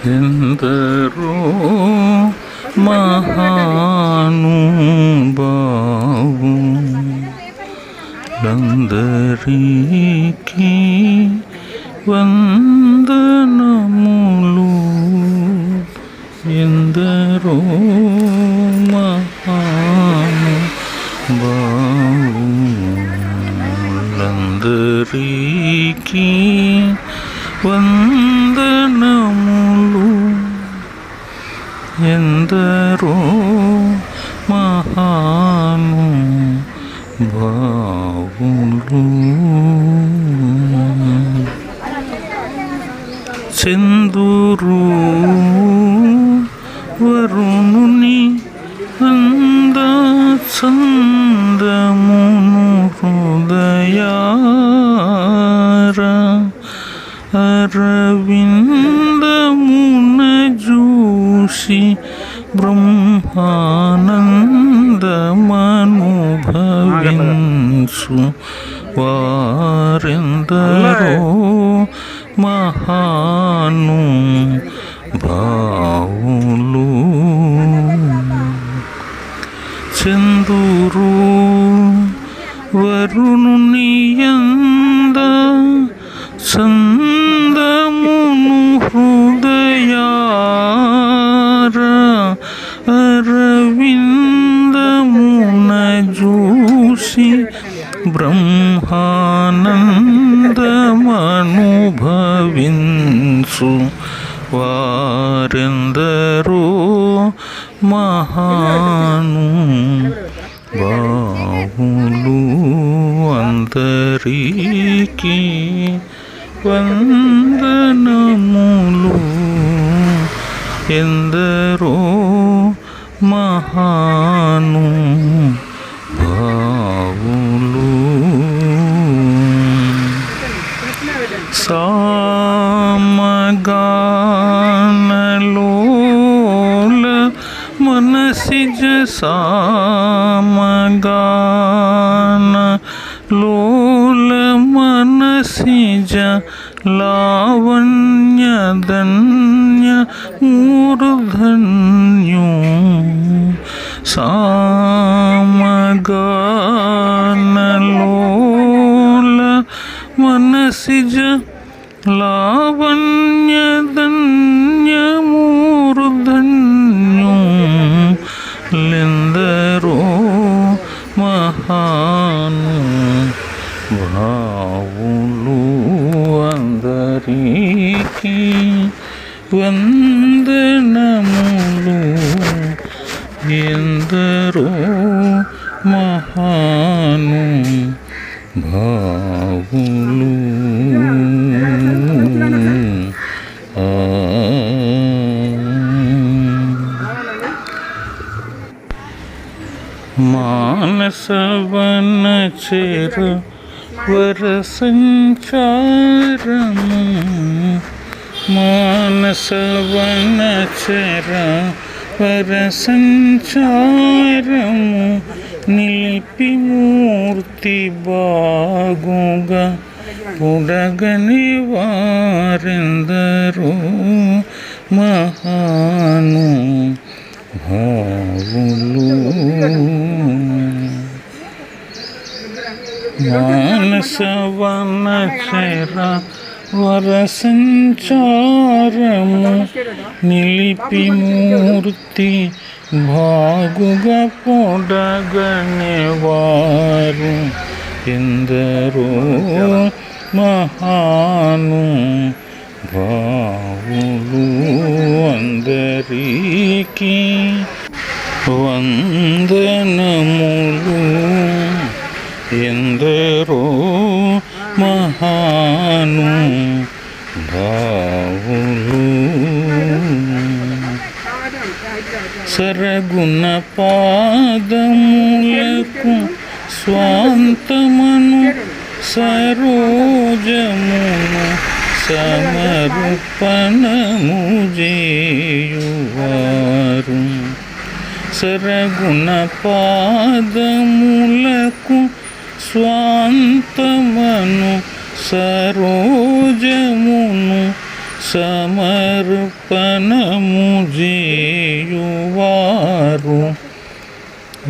ఎందరో మహానుభావులందరికీ వందనములు. ఎందరో మహానుభావులందరికీ వందనములు. ఎందరో మహానుభావులు. చందురు వరుణుని అంద చందమును హృదయార అరవిందమున జూసి బ్రహ్మానందమనుభవించు వారెందరో మహానుభావులు. చందురు వరుణుని యంద చందమును హృదయార అరవిందమున జూసి బ్రహ్మానందమనుభవించు వారెందరో మహానుభావులు. అందరికీ వందనములు. ఎందరో మహానుభావులు. సామగానలోల మనసిజ సామగానలోల మనసిజ లావణ్యధన్య మూర్ధన్యో. సామగానలోల మనసిజ లావణ్యధన్య మూర్ధన్యో. లెందరో మహానుభావులు. అందరికీ వందనములు. ఎందరో మహానుభావులు. మానసవనచర వరసంచారము. మానసవనచర వరసంచారము నిలిపి మూర్తి బాగుగా పొడగని వారెందరో మహానుభావులు. మానసవనచర వరసంచారము నిలిపి మూర్తి బాగుగా పొడగనేవారు ఎందరో మహానుభావులు. అందరికీ వందనములు. ఎందరో మహానుభావులు. సరగుణ పాదములకు స్వాంతమను సరోజమును సమర్పణము చేయువారు. సరగుణ పాదములకు స్వాంతమను సరోజమును సమర్పణము చేయువారు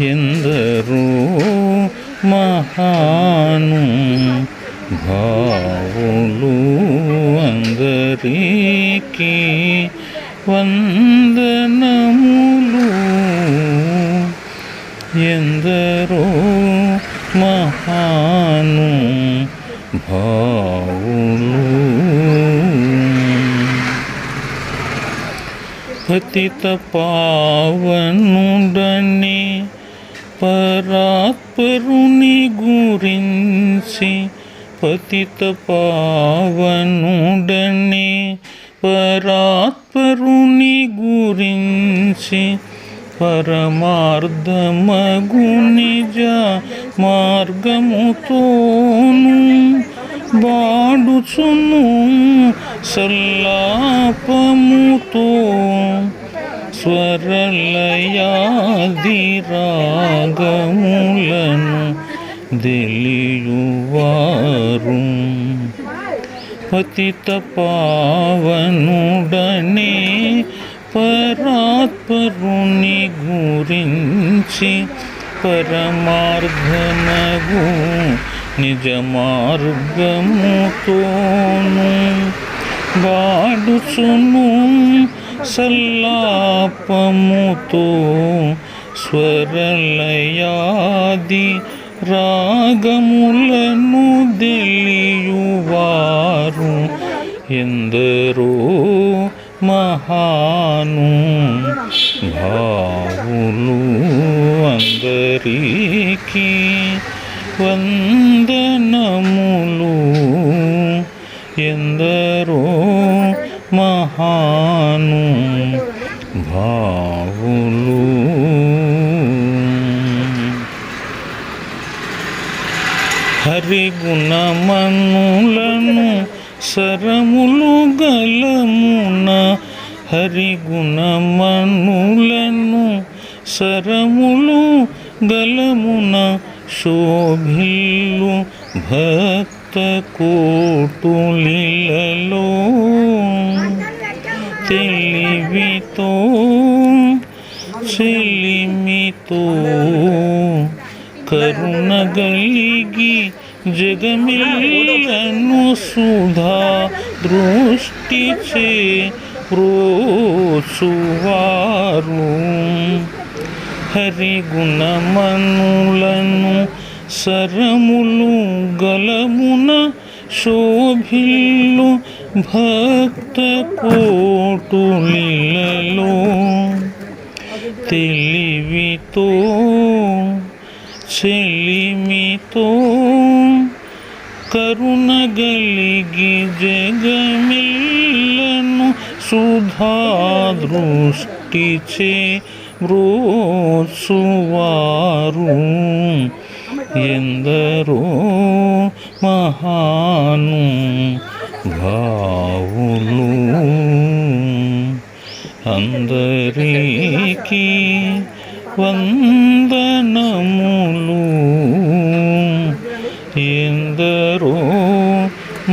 ఎందరో మహాను భావులు అందరికీ వందనములు ఎందరో మహాను భావులు పతిత పావనుడని పరాత్పరుని గురించి పతిత పావనుడని పరాత్పరుని గురించి పరమార్థమగు నిజ మార్గముతోను బాడుచును సల్లాపముతో స్వరలయాది రాగములను దెలియువారు పతిత పావనుడనే పరాత్పరుని గురించి పరమార్థమగు నిజ మార్గముతోను వాడుచును సల్లాపముతో స్వరలయాది రాగములను దెలియువారు ఎందరో మహాను భావులు అందరికీ వందనములు ఎందరో మహాను భావులు హరిగుణమనులను సరములు గలమున హరిగుణమనులను సరములు గలమున శోభిల్లు భక్త కోటులిలలో తెలివితో చెలిమితో కరుణ గలిగి జగమిల్లను సుధా దృష్టిచే ప్రోచువారు హరిగుణమనులను సరములు గలమున శోభిల్లు భక్త కోటులిలలో తెలివితో చెలిమితో కరుణ గలిగి జగమిల్లను సుధా దృష్టిచే బ్రోచువారు ఎందరో మహాను భావులు అందరికీ వందనములు ఎందరో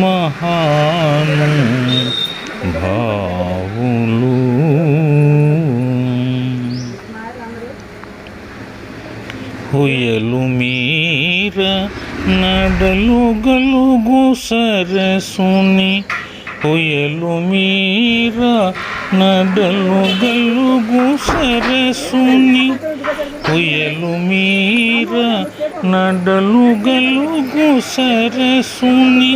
మహాను భావులు హొయలు మీర నడలు గలుగు సరసుని హొయలు మీర నడలు గలుగు సరసుని హొయలు మీర నడలు గలుగు సరసుని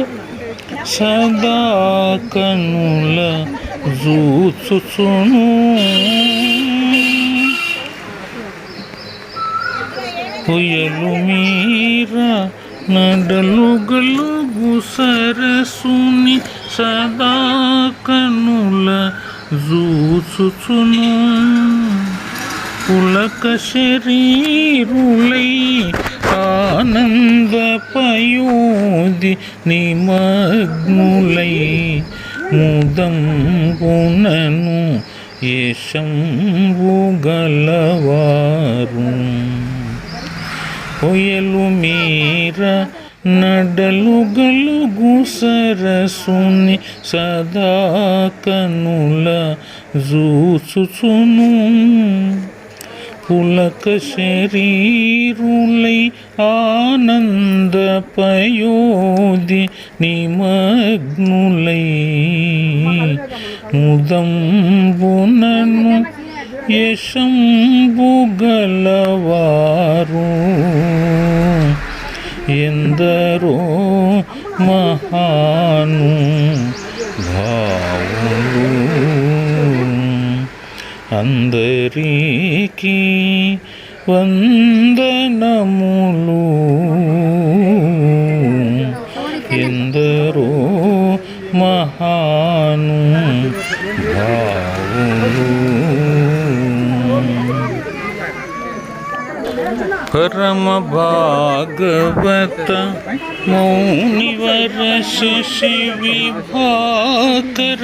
సదా కనుల జూచుచును హొయలు మీర నడలు గలుగు సరసుని సదా కనుల జూచుచును పులక శరీరులై ఆనంద పయోధి నిమగ్నులై ముదంబునను యశంబు గలవారు హొయలు మీర నడలు గలుగు సరసుని సదా కనుల జూచుచును పులక శరీరులై ఆనందపయోధి నిమగ్నులై ముదంబునను యశంబు గలవారు ఎందరో మహాను భావులు అందరికీ వందనములు ఎందరో మహాను భావులు పరమ భాగవత మౌనివర శశి విభాకర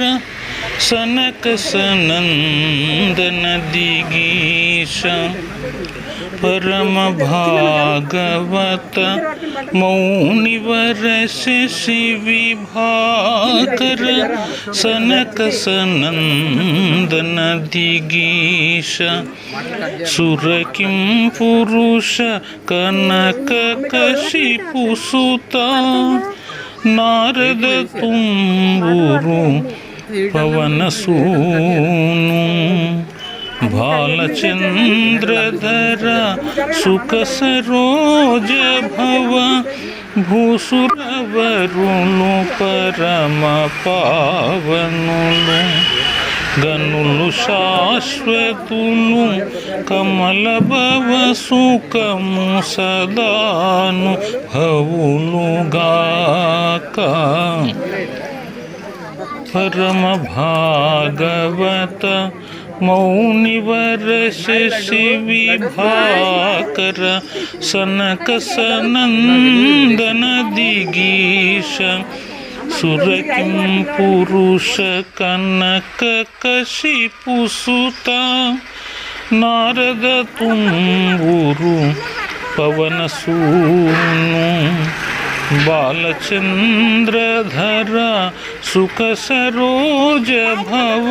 సనక సనందన దిగీశ పరమ భాగవత మౌనివర శశి విభాకర సనక సనందన దిగీశ సురకిం పురుష కనక కశిపుసుత నారద తుంబురు పవనసూను బాలచంద్రధర సుఖ సరోజ భవ భూసురవరులు పరమ పావనులు గనులు శాశ్వతులు కమల భవ సుఖము సదాను భవులుగాక పరమ భాగవత మౌనివర శశి విభాకర సనక సనందన దిగీశ సురకిం పురుష కనక కశిపుసుత నారద తుంబురు పవనసూను బాలచంద్రధర సుఖ సరోజ భవ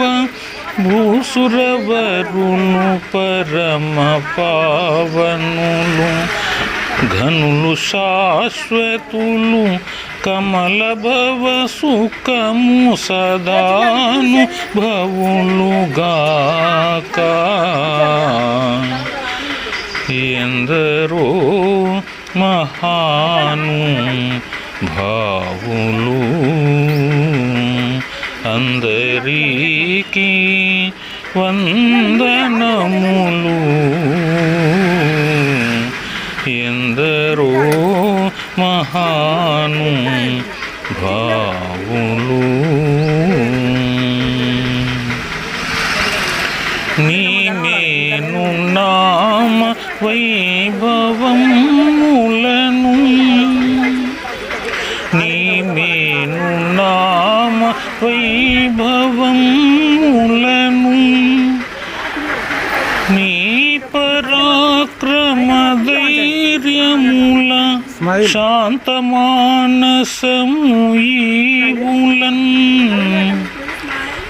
భూసురవరులు పరమ పావనులు ఘనులు శాశ్వతులు కమల భవ సుఖము సదాను భవులుగాక ఎందరో మహాను భావులు అందరికీ వందనములు ఎందరో మహాను భావులు నీమేను నామ వైభవములను నీమేను నామ వైభవములను నీ పరాక్రమ ధైర్యముల శాంతమానసముయీవులన్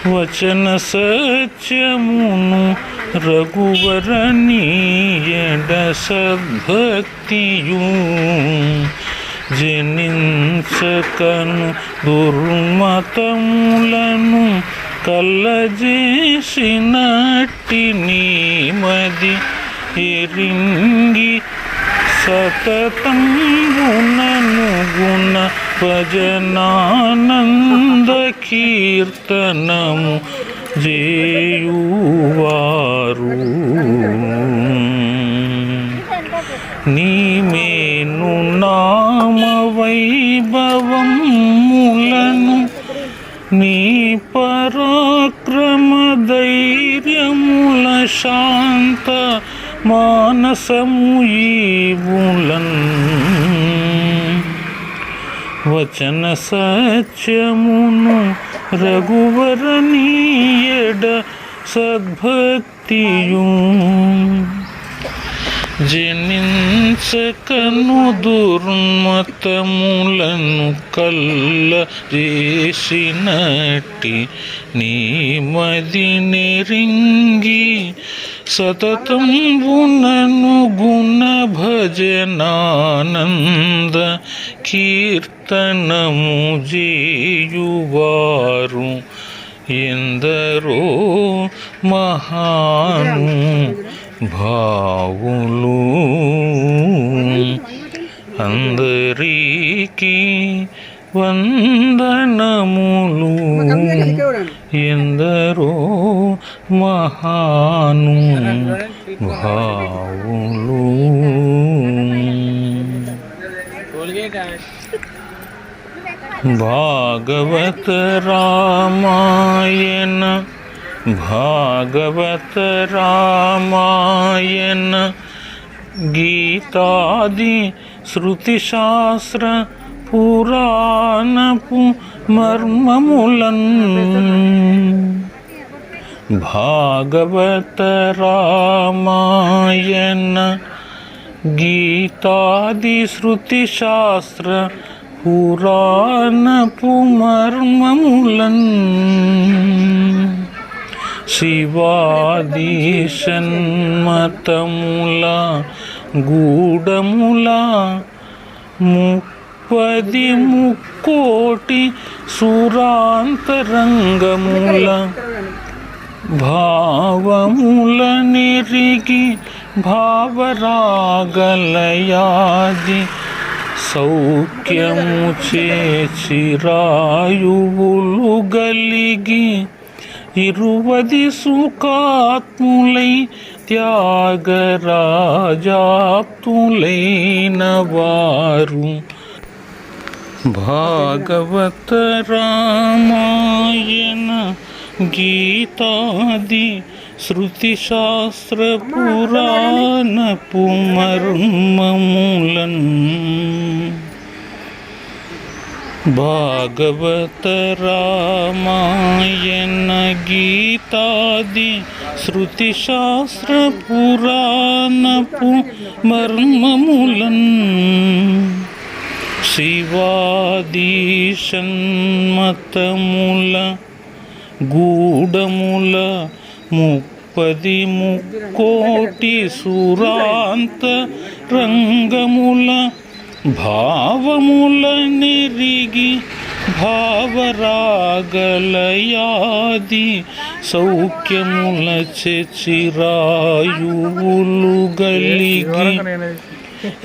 వచన సత్యమును రఘువరనీయడ సద్భక్తియు జనించకను దుర్మతములను కల్లజేసినట్టి నీమది ఎరింగి సతతంబునను గుణ భజనానంద కీర్తనము జేయువారు నీమేను నామ వైభవములను నీ పరాక్రమ ధైర్యముల శాంత మానసముయీవులన్ వచన సత్యమును రఘువరనీయడ సద్భక్తియు జనించకను దుర్మతములను కల్ల చేసినట్టి నీ మది నెరింగి సతతంబునను గుణ భజనానంద కీర్తనము చేయువారు ఎందరో మహాను భావులు. అందరికీ వందనములు. ఎందరో మహాను భావులు. భాగవత రామాయణ భాగవత రామాయణ గీతాది శృతిశాస్త్ర పురాణపు మర్మములన్ భాగవత రామాయణ గీతాది శృతిశాస్త్ర పురాణపు మర్మములన్ శివాది షణ్మతముల గూఢముల 30,000,000 సురాంతరంగముల భావముల నిరిగి భావరాగలయాది సౌఖ్యము చేచిరాయువులు గలిగి 20 సుఖాత్ములై త్యాగరాజాప్తులైన వారు భాగవత రామాయణ గీతాది శృతిశాస్త్ర పురాణపు మర్మములన్ భాగవత రామాయణ గీతాది శృతిశాస్త్ర పురాణపు మర్మములన్ శివాది షణ్మతముల గూఢముల 30,000,000 సురాంత రంగముల భావముల నిరిగి భావరాగలయాది సౌఖ్యముల చెచిరాయువులు గలిగి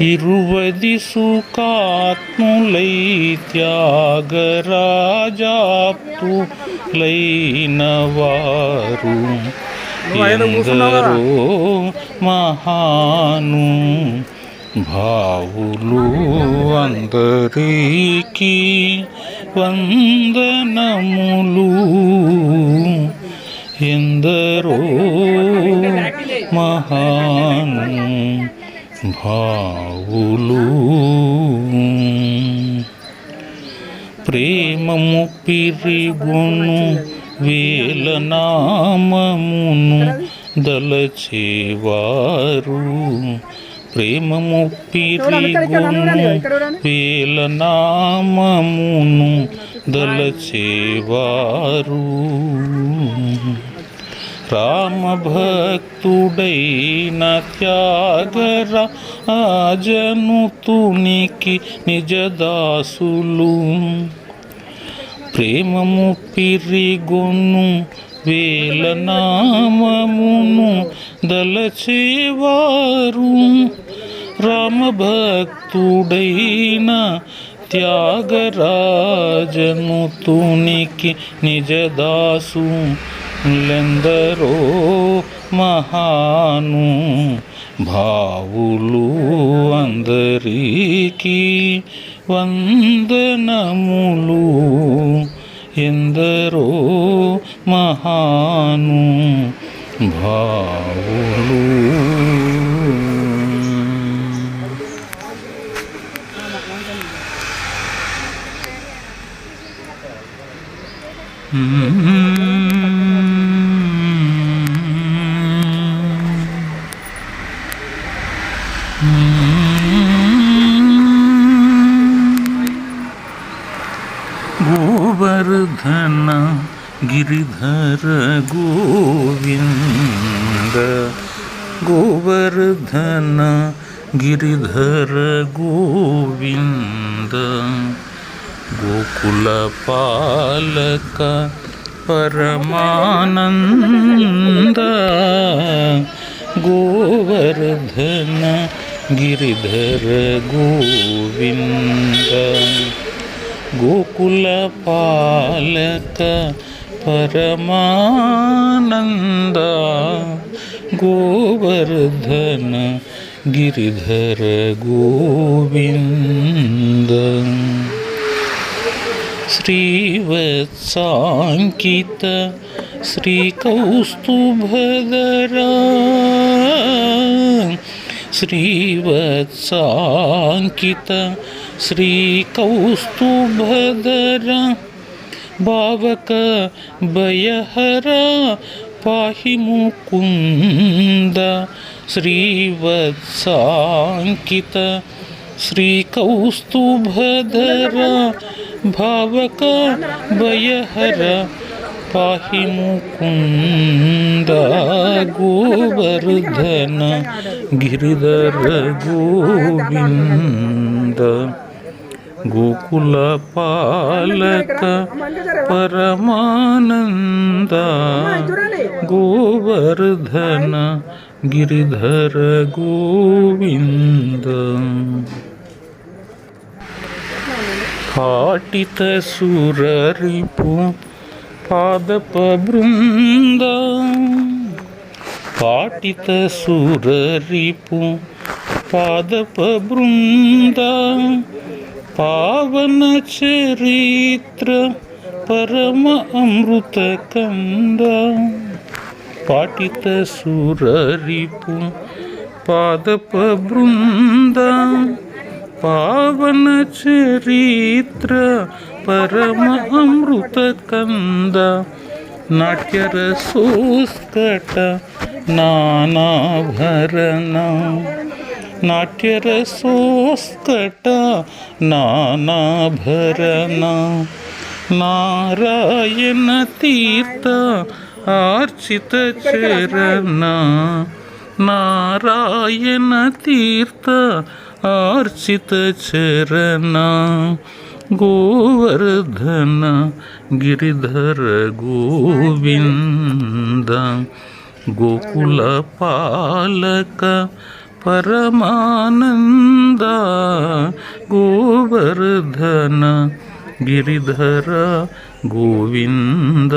20 సుఖాత్ములై త్యాగరాజాప్తులైన వారు ఎందరో మహాను భావులు. అందరికీ వందనములు. ఎందరో మహాను భావులు. ప్రేమము పిరిగొను వేలనామమును దలచేవారు ప్రేమము పిరిగొను వేలనామమును దలచేవారు రామభక్తుడైన త్యాగరాజను తునికి నిజదాసులు ప్రేమము పిరిగొను వేలనామమును దలచేవారు రామభక్తుడైన త్యాగరాజను తునికి నిజదాసు లెందరో మహాను భావులు అందరికీ వందనములు ఎందరో మహాను భావులు गिरिधर गोविंद गोवर्धन गिरिधर गोविंद गोकुल पालक परमानंद गोवर्धन गिरिधर गोविंद गोकुल पालक परमानंद गोवर्धन गिरिधर गोविंद श्रीवत्सांकित श्रीकौस्तुभधरा श्रीवत्सांकित श्रीकौस्तुभधरा भावक भयहरा पाहि मुकुंद श्रीवत्सांकित श्रीकौस्तुभधरा भावक भयहरा पाहि मुकुंद गोवर्धन गिरिधर गोविंद गोकुल पालक परमानंद गोवर्धन गिरिधर गोविंद पाटित सुररिपु पादप बृंद पाटित सुररिपु पादप बृंद पावन चरित्र परम अमृत कंद पाटित सुररिपु पादप बृंद पावन चरित्र परम अमृत कंद नाट्यरसोत्कट नानाभरण नाट्यरसोत्कट नानाभरण नारायण तीर्थ अर्चित चरण नारायण तीर्थ अर्चित चरण गोवर्धन गिरिधर गोविंद गोकुल पालक परमानंद गोवर्धन गिरिधर गोविंद।